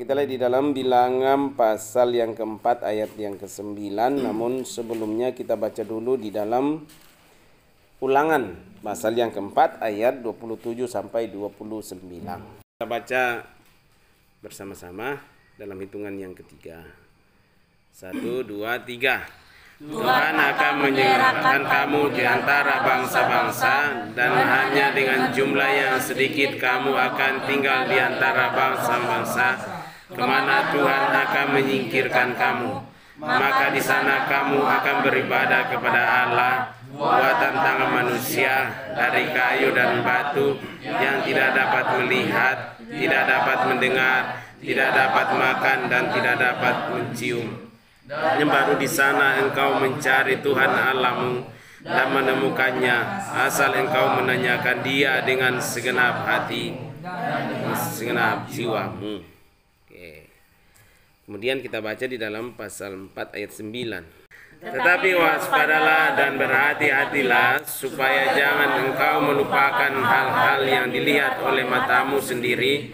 kita lihat di dalam Bilangan pasal yang keempat ayat yang ke-9. Namun sebelumnya kita baca dulu di dalam Ulangan pasal yang keempat ayat 27 sampai 29. Kita baca bersama-sama dalam hitungan yang ketiga. 1, 2, 3. Tuhan akan menyerahkan kamu di antara bangsa-bangsa, dan hanya dengan jumlah yang sedikit kamu akan tinggal di antara bangsa-bangsa kemana Tuhan akan menyingkirkan kamu. Maka di sana kamu akan beribadah kepada Allah buatan tangan manusia dari kayu dan batu yang tidak dapat melihat, tidak dapat mendengar, tidak dapat makan, dan tidak dapat mencium. Dan baru di sana engkau mencari Tuhan Allahmu dan menemukannya, asal engkau menanyakan Dia dengan segenap hati, segenap jiwamu. Oke. Kemudian kita baca di dalam pasal 4 ayat 9. Tetapi waspadalah dan berhati-hatilah supaya jangan engkau melupakan hal-hal yang dilihat oleh matamu sendiri,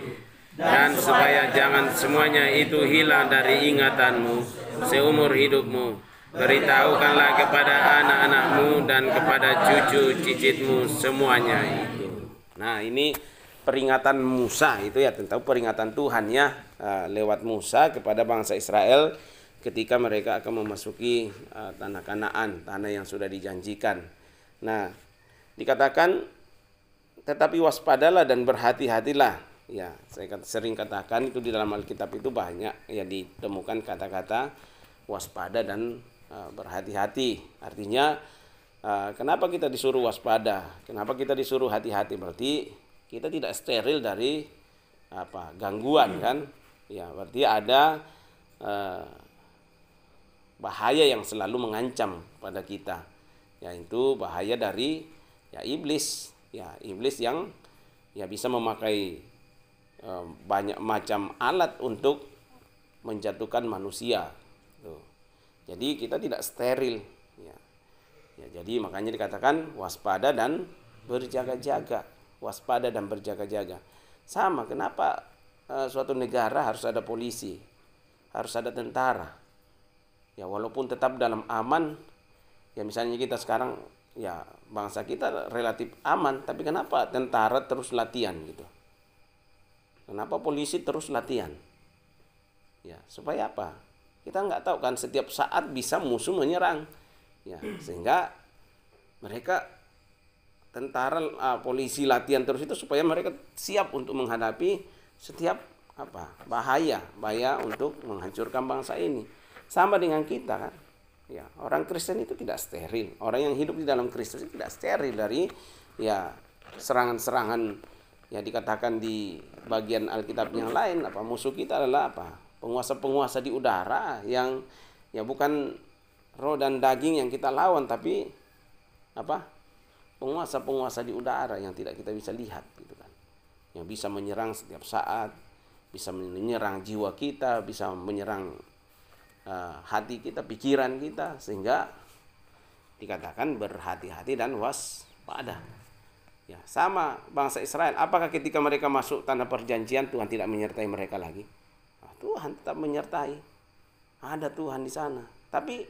dan supaya jangan semuanya itu hilang dari ingatanmu seumur hidupmu. Beritahukanlah kepada anak-anakmu dan kepada cucu cicitmu semuanya itu. Nah, ini peringatan Musa itu ya, tentu peringatan Tuhan ya, lewat Musa kepada bangsa Israel ketika mereka akan memasuki tanah Kanaan, tanah yang sudah dijanjikan. Nah, dikatakan tetapi waspadalah dan berhati-hatilah. Ya, saya sering katakan itu di dalam Alkitab itu banyak ya ditemukan kata-kata waspada dan berhati-hati. Artinya kenapa kita disuruh waspada? Kenapa kita disuruh hati-hati? Berarti kita tidak steril dari gangguan kan? Ya, berarti ada bahaya yang selalu mengancam pada kita. Yaitu bahaya dari iblis. Ya, iblis yang bisa memakai banyak macam alat untuk menjatuhkan manusia. Jadi kita tidak steril. Ya, jadi makanya dikatakan waspada dan berjaga-jaga. Waspada dan berjaga-jaga. Sama, kenapa suatu negara harus ada polisi, harus ada tentara. Ya, walaupun tetap dalam aman. Ya, misalnya kita sekarang ya bangsa kita relatif aman, tapi kenapa tentara terus latihan gitu? Kenapa polisi terus latihan? Ya, supaya apa? Kita nggak tahu kan, setiap saat bisa musuh menyerang. Ya, sehingga mereka tentara, polisi latihan terus itu supaya mereka siap untuk menghadapi setiap bahaya untuk menghancurkan bangsa ini. Sama dengan kita kan. Ya, orang Kristen itu tidak steril. Orang yang hidup di dalam Kristus itu tidak steril dari serangan-serangan. Ya, dikatakan di bagian Alkitab yang lain musuh kita adalah penguasa-penguasa di udara yang bukan roh dan daging yang kita lawan, tapi penguasa-penguasa di udara yang tidak kita bisa lihat gitu kan. Yang bisa menyerang setiap saat, bisa menyerang jiwa kita, bisa menyerang hati kita, pikiran kita, sehingga dikatakan berhati-hati dan waspada. Ya, sama bangsa Israel. Apakah ketika mereka masuk tanah perjanjian Tuhan tidak menyertai mereka lagi? Tuhan tetap menyertai. Ada Tuhan di sana. Tapi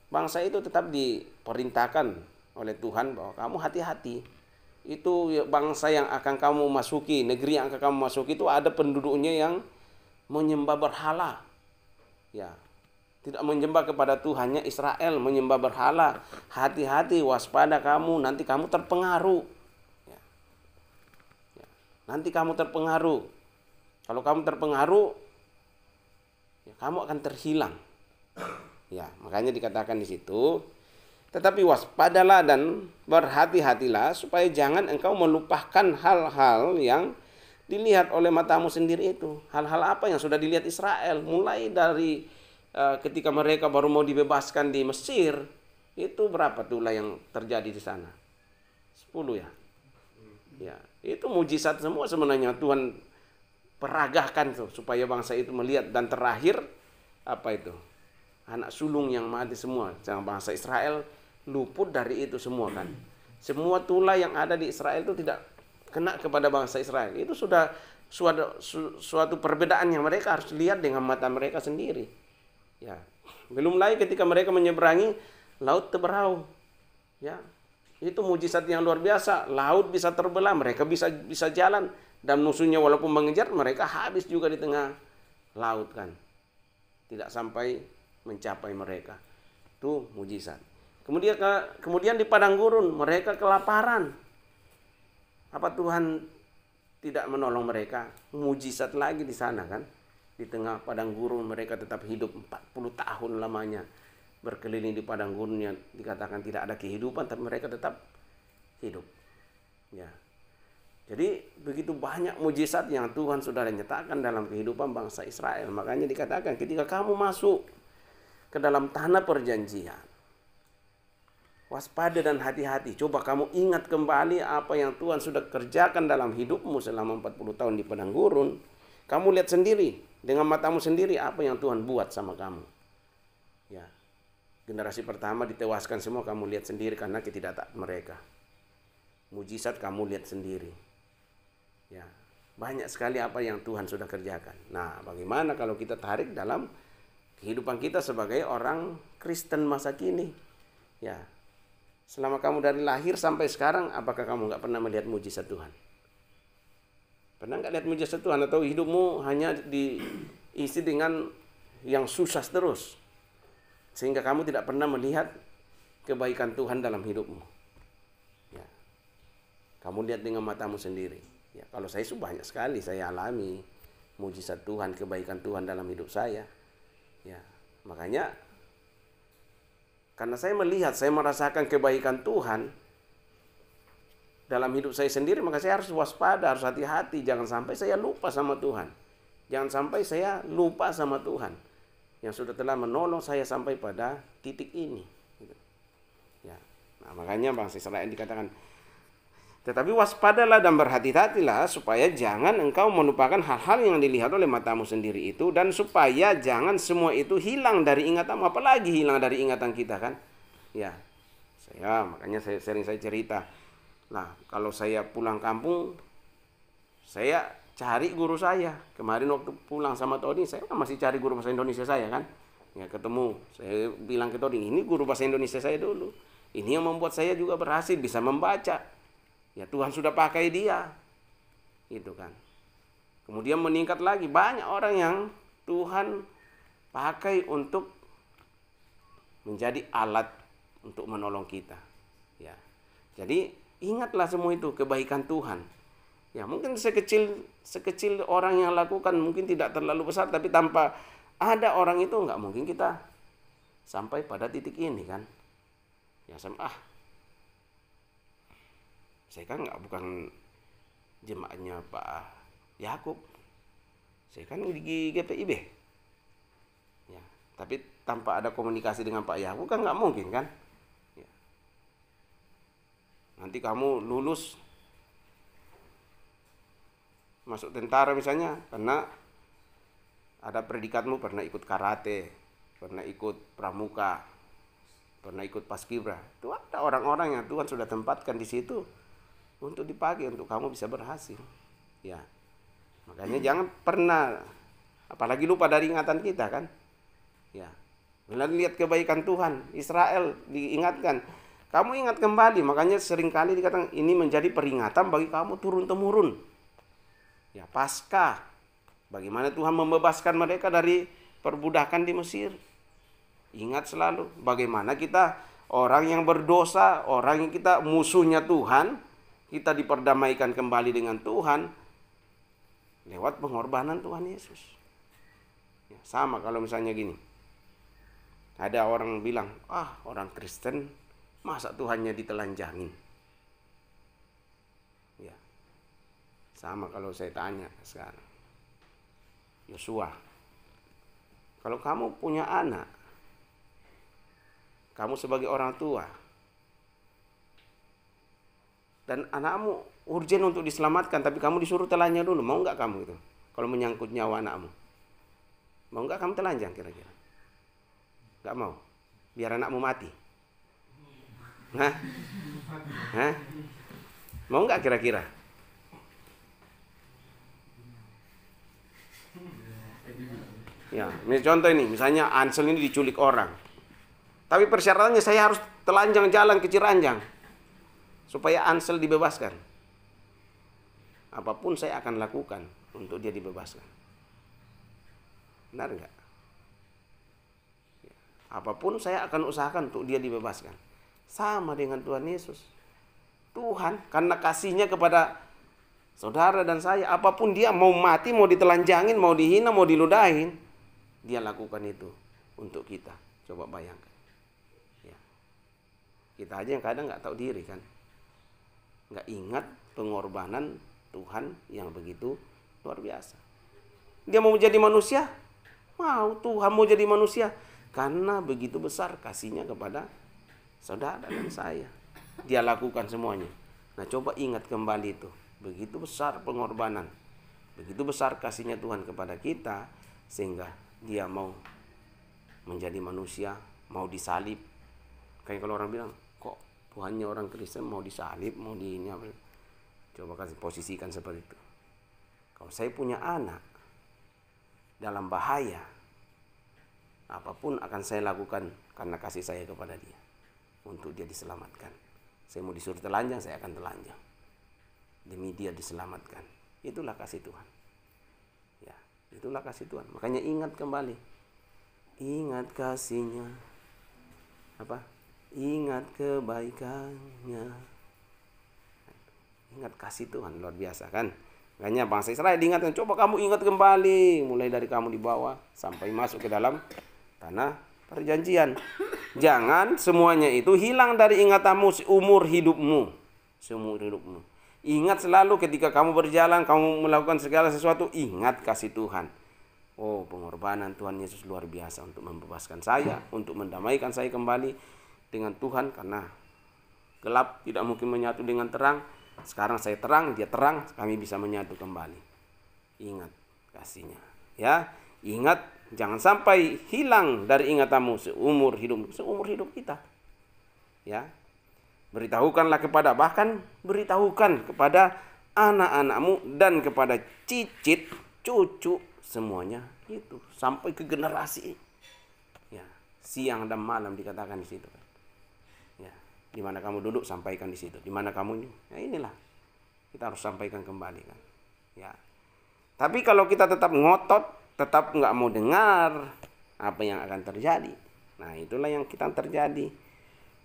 bangsa itu tetap diperintahkan oleh Tuhan bahwa kamu hati-hati. Itu bangsa yang akan kamu masuki, negeri yang akan kamu masuki itu ada penduduknya yang menyembah berhala. Ya, tidak menyembah kepada Tuhannya. Israel menyembah berhala. Hati-hati, waspada kamu, nanti kamu terpengaruh. Ya. Nanti kamu terpengaruh. Kalau kamu terpengaruh, ya, kamu akan terhilang. Ya, makanya dikatakan di situ, tetapi waspadalah dan berhati-hatilah supaya jangan engkau melupakan hal-hal yang dilihat oleh matamu sendiri itu. Hal-hal apa yang sudah dilihat Israel, mulai dari ketika mereka baru mau dibebaskan di Mesir, itu berapa tulah yang terjadi di sana? 10 ya. Ya, itu mujizat semua sebenarnya Tuhan peragahkan supaya bangsa itu melihat. Dan terakhir anak sulung yang mati semua. Jangan bangsa Israel luput dari itu semua kan. Semua tulah yang ada di Israel itu tidak kena kepada bangsa Israel. Itu sudah suatu perbedaan yang mereka harus lihat dengan mata mereka sendiri. Ya, belum lagi ketika mereka menyeberangi laut Teberau. Ya, itu mujizat yang luar biasa. Laut bisa terbelah, mereka bisa jalan, dan musuhnya walaupun mengejar, mereka habis juga di tengah laut kan. Tidak sampai mencapai mereka. Itu mujizat. Kemudian di padang gurun mereka kelaparan. Apa Tuhan tidak menolong mereka? Mujizat lagi di sana kan. Di tengah padang gurun mereka tetap hidup 40 tahun lamanya. Berkeliling di padang gurun yang dikatakan tidak ada kehidupan, tapi mereka tetap hidup. Ya. Jadi begitu banyak mujizat yang Tuhan sudah nyatakan dalam kehidupan bangsa Israel. Makanya dikatakan ketika kamu masuk ke dalam tanah perjanjian, waspada dan hati-hati. Coba kamu ingat kembali apa yang Tuhan sudah kerjakan dalam hidupmu selama 40 tahun di padang gurun. Kamu lihat sendiri, dengan matamu sendiri apa yang Tuhan buat sama kamu. Ya. Generasi pertama ditewaskan semua, kamu lihat sendiri karena ketidaktaat mereka. Mujizat kamu lihat sendiri. Ya, banyak sekali apa yang Tuhan sudah kerjakan. Nah, bagaimana kalau kita tarik dalam kehidupan kita sebagai orang Kristen masa kini? Ya, selama kamu dari lahir sampai sekarang, apakah kamu nggak pernah melihat mujizat Tuhan? Pernah nggak lihat mujizat Tuhan? Atau hidupmu hanya diisi dengan yang susah terus, sehingga kamu tidak pernah melihat kebaikan Tuhan dalam hidupmu? Ya, kamu lihat dengan matamu sendiri. Ya, kalau saya banyak sekali saya alami mujizat Tuhan, kebaikan Tuhan dalam hidup saya. Ya, makanya karena saya melihat, saya merasakan kebaikan Tuhan dalam hidup saya sendiri, maka saya harus waspada, harus hati-hati, jangan sampai saya lupa sama Tuhan. Jangan sampai saya lupa sama Tuhan yang sudah telah menolong saya sampai pada titik ini. Ya, nah, makanya bangsa Israel dikatakan, tetapi waspadalah dan berhati-hatilah supaya jangan engkau melupakan hal-hal yang dilihat oleh matamu sendiri itu, dan supaya jangan semua itu hilang dari ingatanmu. Apalagi hilang dari ingatan kita kan? Ya, makanya saya cerita. Nah, kalau saya pulang kampung, saya cari guru saya. Kemarin waktu pulang sama Tony, saya masih cari guru bahasa Indonesia saya kan. Ya, ketemu. Saya bilang ke Tony, ini guru bahasa Indonesia saya dulu. Ini yang membuat saya juga berhasil bisa membaca. Ya, Tuhan sudah pakai dia. Itu kan. Kemudian meningkat lagi. Banyak orang yang Tuhan pakai untuk menjadi alat untuk menolong kita. Ya. Jadi ingatlah semua itu kebaikan Tuhan. Ya, mungkin sekecil orang yang lakukan mungkin tidak terlalu besar, tapi tanpa ada orang itu nggak mungkin kita sampai pada titik ini kan. Ya, saya kan bukan jemaatnya Pak Yakub. Saya kan di GPIB. Ya, tapi tanpa ada komunikasi dengan Pak Yakub kan nggak mungkin kan. Ya. Nanti kamu lulus masuk tentara misalnya, karena ada predikatmu pernah ikut karate, pernah ikut pramuka, pernah ikut paskibra. Itu ada orang-orang yang Tuhan sudah tempatkan di situ untuk dipakai untuk kamu bisa berhasil. Ya. Makanya jangan pernah apalagi lupa dari ingatan kita kan. Ya. Lihat kebaikan Tuhan, Israel diingatkan. Kamu ingat kembali, makanya seringkali dikatakan ini menjadi peringatan bagi kamu turun-temurun. Ya, Paskah. Bagaimana Tuhan membebaskan mereka dari perbudakan di Mesir. Ingat selalu bagaimana kita orang yang berdosa, orang yang kita musuhnya Tuhan, kita diperdamaikan kembali dengan Tuhan lewat pengorbanan Tuhan Yesus. Ya, sama kalau misalnya gini. Ada orang bilang, orang Kristen masa Tuhannya ditelanjangin. Ya. Sama kalau saya tanya sekarang. Yosua, kalau kamu punya anak, kamu sebagai orang tua, dan anakmu urgen untuk diselamatkan, tapi kamu disuruh telanjang dulu, mau nggak kamu itu? Kalau menyangkut nyawa anakmu, mau nggak kamu telanjang kira-kira? Nggak mau, biar anakmu mati. Hah? Mau nggak kira-kira? Ya, contoh ini, misalnya Ansel ini diculik orang. Tapi persyaratannya saya harus telanjang jalan ke Ciranjang supaya Ansel dibebaskan. Apapun saya akan lakukan untuk dia dibebaskan. Benar enggak? Apapun saya akan usahakan untuk dia dibebaskan. Sama dengan Tuhan Yesus. Tuhan karena kasihnya kepada saudara dan saya, apapun dia mau mati, mau ditelanjangin, mau dihina, mau diludahin, dia lakukan itu untuk kita. Coba bayangkan. Ya. Kita aja yang kadang nggak tahu diri kan. Nggak ingat pengorbanan Tuhan yang begitu luar biasa. Dia mau jadi manusia? Mau, Tuhan mau jadi manusia. Karena begitu besar kasihnya kepada saudara dan saya. Dia lakukan semuanya. Nah coba ingat kembali itu. Begitu besar pengorbanan. Begitu besar kasihnya Tuhan kepada kita. Sehingga dia mau menjadi manusia. Mau disalib. Kayak kalau orang bilang, kok Tuhannya orang Kristen mau disalib, mau di ini. Coba kasih posisikan seperti itu. Kalau saya punya anak dalam bahaya, apapun akan saya lakukan karena kasih saya kepada dia. Untuk dia diselamatkan. Saya mau disuruh telanjang, saya akan telanjang. Demi dia diselamatkan. Itulah kasih Tuhan. Ya, itulah kasih Tuhan. Makanya ingat kembali. Ingat kasihnya. Apa? Ingat kebaikannya. Ingat kasih Tuhan, luar biasa kan? Makanya bangsa Israel diingatkan, coba kamu ingat kembali. Mulai dari kamu di bawah sampai masuk ke dalam tanah perjanjian. Jangan semuanya itu hilang dari ingatanmu seumur hidupmu. Seumur hidupmu. Ingat selalu ketika kamu berjalan, kamu melakukan segala sesuatu, ingat kasih Tuhan. Oh, pengorbanan Tuhan Yesus luar biasa untuk membebaskan saya, untuk mendamaikan saya kembali dengan Tuhan. Karena gelap tidak mungkin menyatu dengan terang. Sekarang saya terang, dia terang, kami bisa menyatu kembali. Ingat kasihnya. Ya, ingat, jangan sampai hilang dari ingatanmu seumur hidup kita. Ya. Beritahukanlah kepada, bahkan beritahukan kepada anak-anakmu dan kepada cicit, cucu, semuanya itu sampai ke generasi. Ya, siang dan malam dikatakan di situ. Ya, di mana kamu duduk sampaikan di situ. Di mana kamu ini, ya inilah kita harus sampaikan kembali kan. Ya. Tapi kalau kita tetap ngotot, tetap nggak mau dengar, apa yang akan terjadi? Nah, itulah yang kita terjadi.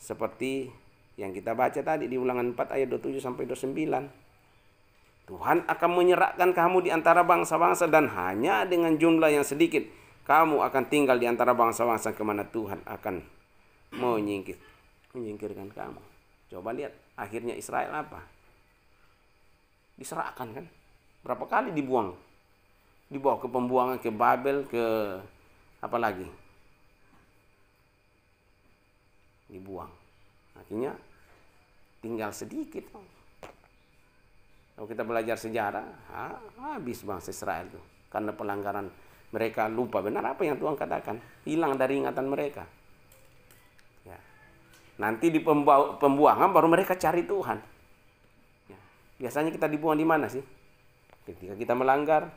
Seperti yang kita baca tadi di Ulangan 4 ayat 27 sampai 29. Tuhan akan menyerahkan kamu di antara bangsa-bangsa dan hanya dengan jumlah yang sedikit kamu akan tinggal di antara bangsa-bangsa kemana Tuhan akan menyingkirkan kamu. Coba lihat akhirnya Israel apa? Diserahkan kan? Berapa kali dibuang? Dibawa ke pembuangan, ke Babel, ke apa lagi? Dibuang. Akhirnya tinggal sedikit. Kalau kita belajar sejarah, habis bangsa Israel itu. Karena pelanggaran mereka lupa benar apa yang Tuhan katakan. Hilang dari ingatan mereka. Ya. Nanti di pembuangan baru mereka cari Tuhan. Ya. Biasanya kita dibuang di mana sih? Ketika kita melanggar,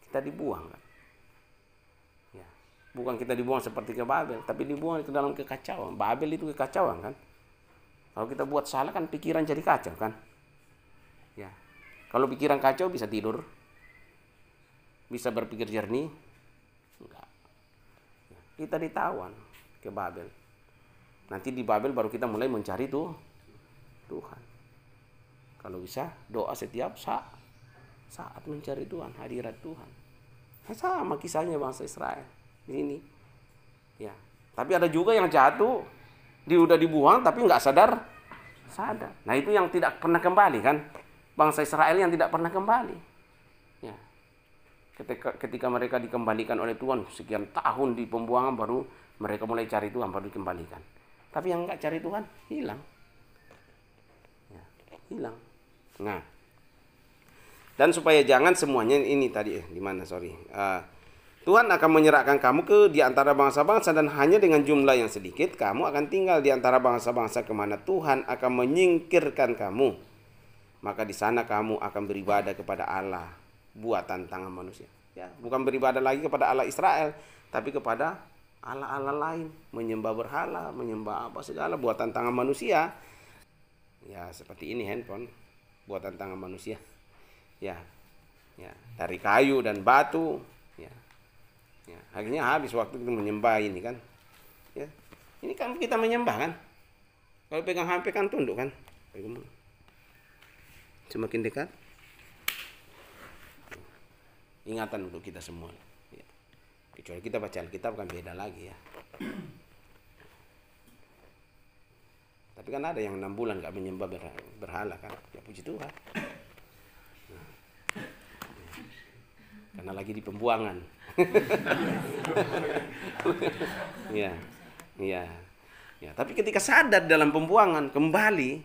kita dibuang kan. Ya. Bukan kita dibuang seperti ke Babel, tapi dibuang ke dalam kekacauan. Babel itu kekacauan kan. Kalau kita buat salah kan pikiran jadi kacau kan. Ya. Kalau pikiran kacau bisa tidur. Bisa berpikir jernih. Enggak. Ya. Kita ditawan ke Babel. Nanti di Babel baru kita mulai mencari Tuhan. Kalau bisa doa setiap saat mencari Tuhan, hadirat Tuhan. Nah, sama kisahnya bangsa Israel di sini. Ya. Tapi ada juga yang jatuh, udah dibuang tapi nggak sadar. Nah itu yang tidak pernah kembali kan, bangsa Israel yang tidak pernah kembali. Ya. Ketika mereka dikembalikan oleh Tuhan sekian tahun di pembuangan baru mereka mulai cari Tuhan baru dikembalikan. Tapi yang nggak cari Tuhan hilang. Ya, hilang. Nah. Dan supaya jangan semuanya ini tadi di mana Tuhan akan menyerahkan kamu di antara bangsa-bangsa dan hanya dengan jumlah yang sedikit kamu akan tinggal di antara bangsa-bangsa kemana Tuhan akan menyingkirkan kamu. Maka di sana kamu akan beribadah kepada Allah buatan tangan manusia. Ya, bukan beribadah lagi kepada Allah Israel, tapi kepada Allah-Allah lain, menyembah berhala, menyembah apa segala buatan tangan manusia. Ya, seperti ini handphone, buatan tangan manusia. Ya, ya, dari kayu dan batu. Ya, ya, akhirnya habis waktu itu menyembah ini kan. Ya, ini kan kita menyembah kan. Kalau pegang HP kan tunduk kan. Semakin dekat. Ingatan untuk kita semua. Ya. Kecuali kita baca Alkitab kan beda lagi ya. Tapi kan ada yang 6 bulan gak menyembah berhala kan. Ya puji Tuhan. Nah. Karena lagi di pembuangan. Ya. Ya. Ya, tapi ketika sadar dalam pembuangan kembali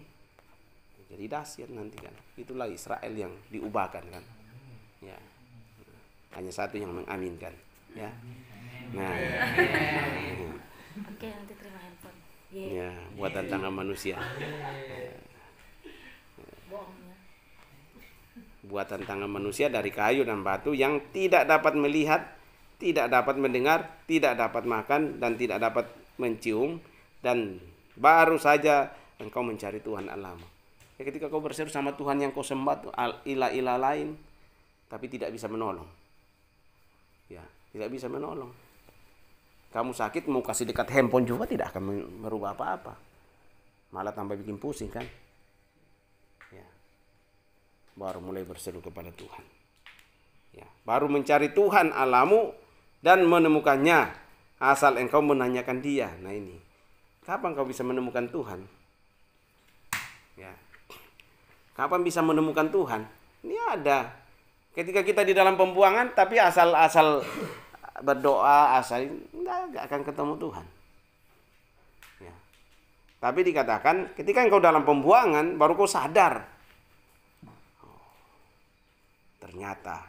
jadi dahsyat nanti kan. Itulah Israel yang diubahkan kan. Ya. Hanya satu yang mengaminkan, ya. Nah, oke, nanti terima handphone. Ya, buatan tangan manusia. Bohongnya. Buatan tangan manusia dari kayu dan batu yang tidak dapat melihat, tidak dapat mendengar, tidak dapat makan dan tidak dapat mencium, dan baru saja engkau mencari Tuhan Allahmu. Ya, ketika kau berseru sama Tuhan yang kau sembah, ilah-ilah lain, tapi tidak bisa menolong. Ya, tidak bisa menolong. Kamu sakit mau kasih dekat handphone juga tidak akan merubah apa-apa. Malah tambah bikin pusing kan. Ya. Baru mulai berseru kepada Tuhan. Ya, baru mencari Tuhan Allahmu dan menemukannya asal engkau menanyakan Dia. Nah ini. Kapan kau bisa menemukan Tuhan? Ya. Kapan bisa menemukan Tuhan? Ini ada. Ketika kita di dalam pembuangan, tapi asal berdoa, asal nggak akan ketemu Tuhan. Ya. Tapi dikatakan, ketika engkau dalam pembuangan, baru kau sadar. Oh, ternyata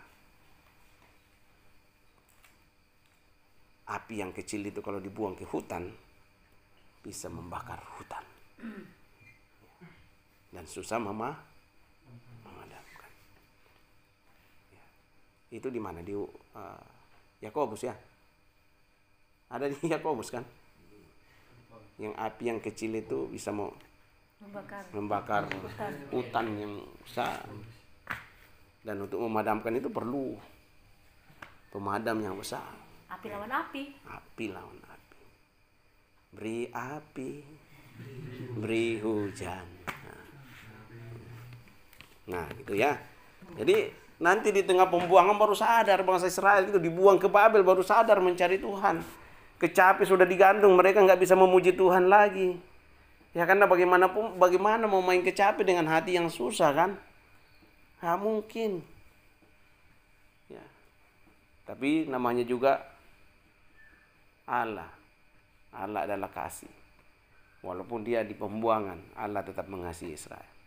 api yang kecil itu kalau dibuang ke hutan, bisa membakar hutan. Dan susah memadamkan. Itu di mana? Di Yakobus ya. Ada di Yakobus kan? Yang api yang kecil itu bisa membakar hutan yang besar. Dan untuk memadamkan itu perlu pemadam yang besar. Api lawan api. Api lawan api. Beri api, beri hujan. Nah, gitu ya. Jadi nanti di tengah pembuangan baru sadar bangsa Israel itu dibuang ke Babel, baru sadar mencari Tuhan. Kecapi sudah digantung, mereka nggak bisa memuji Tuhan lagi. Ya karena bagaimana mau main kecapi dengan hati yang susah kan? Nggak mungkin. Ya. Tapi namanya juga Allah. Allah adalah kasih. Walaupun dia di pembuangan, Allah tetap mengasihi Israel.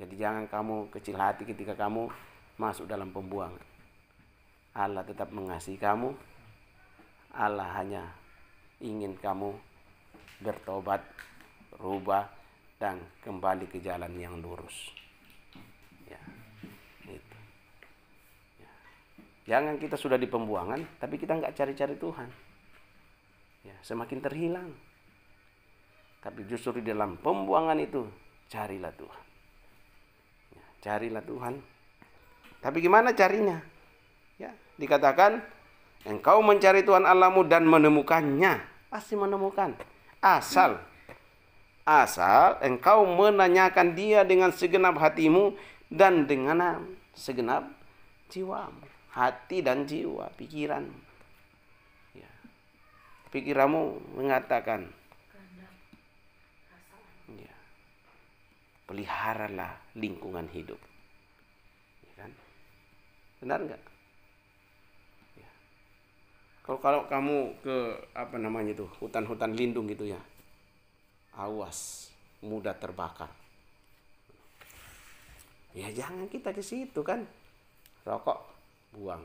Jadi jangan kamu kecil hati ketika kamu masuk dalam pembuangan. Allah tetap mengasihi kamu. Allah hanya ingin kamu bertobat, berubah, dan kembali ke jalan yang lurus. Ya, itu. Ya. Jangan kita sudah di pembuangan, tapi kita nggak cari-cari Tuhan. Ya, semakin terhilang. Tapi justru di dalam pembuangan itu, carilah Tuhan. Carilah Tuhan. Tapi gimana carinya? Ya, dikatakan engkau mencari Tuhan Allahmu dan menemukannya. Pasti menemukan. Asal engkau menanyakan Dia dengan segenap hatimu dan dengan segenap jiwamu. Hati dan jiwa, pikiran. Ya. Pikiranmu mengatakan, ya, peliharalah lingkungan hidup. Ya kan? Benar nggak? Ya. Kalau kamu ke hutan-hutan lindung gitu ya, awas mudah terbakar. Ya jangan kita ke situ kan, rokok buang,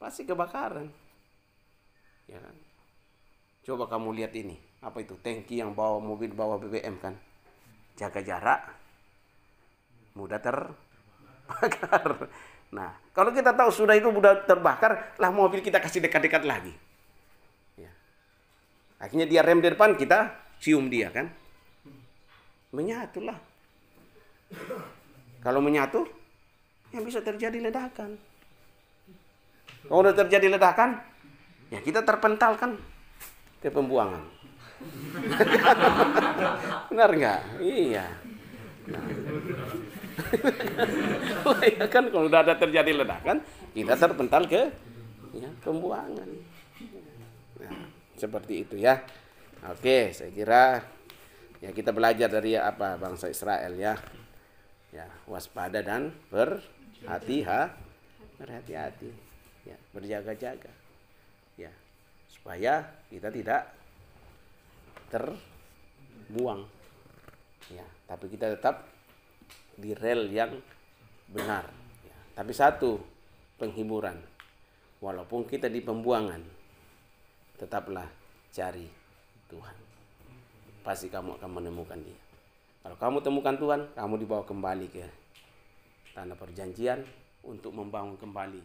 pasti kebakaran. Ya kan? Coba kamu lihat ini, apa itu tangki yang bawa mobil bawa BBM kan, jaga jarak, mudah terbakar. Nah, kalau kita tahu sudah itu sudah terbakar, lah mobil kita kasih dekat-dekat lagi. Ya. Akhirnya dia rem di depan, kita cium dia kan. Menyatulah. Kalau menyatu, yang bisa terjadi ledakan. Kalau udah terjadi ledakan, ya kita terpentalkan ke pembuangan. Benar nggak? Iya. Nah. Ya kan kalau udah ada terjadi ledakan, kita terpental ke ya, pembuangan. Nah, seperti itu ya. Oke, saya kira ya kita belajar dari apa bangsa Israel ya. Ya, waspada dan berhati-hati. Ya, berjaga-jaga. Ya, supaya kita tidak terbuang. Ya, tapi kita tetap di rel yang benar. Ya, tapi satu penghiburan, walaupun kita di pembuangan, tetaplah cari Tuhan. Pasti kamu akan menemukan Dia. Kalau kamu temukan Tuhan, kamu dibawa kembali ke tanah perjanjian untuk membangun kembali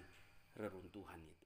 reruntuhan itu.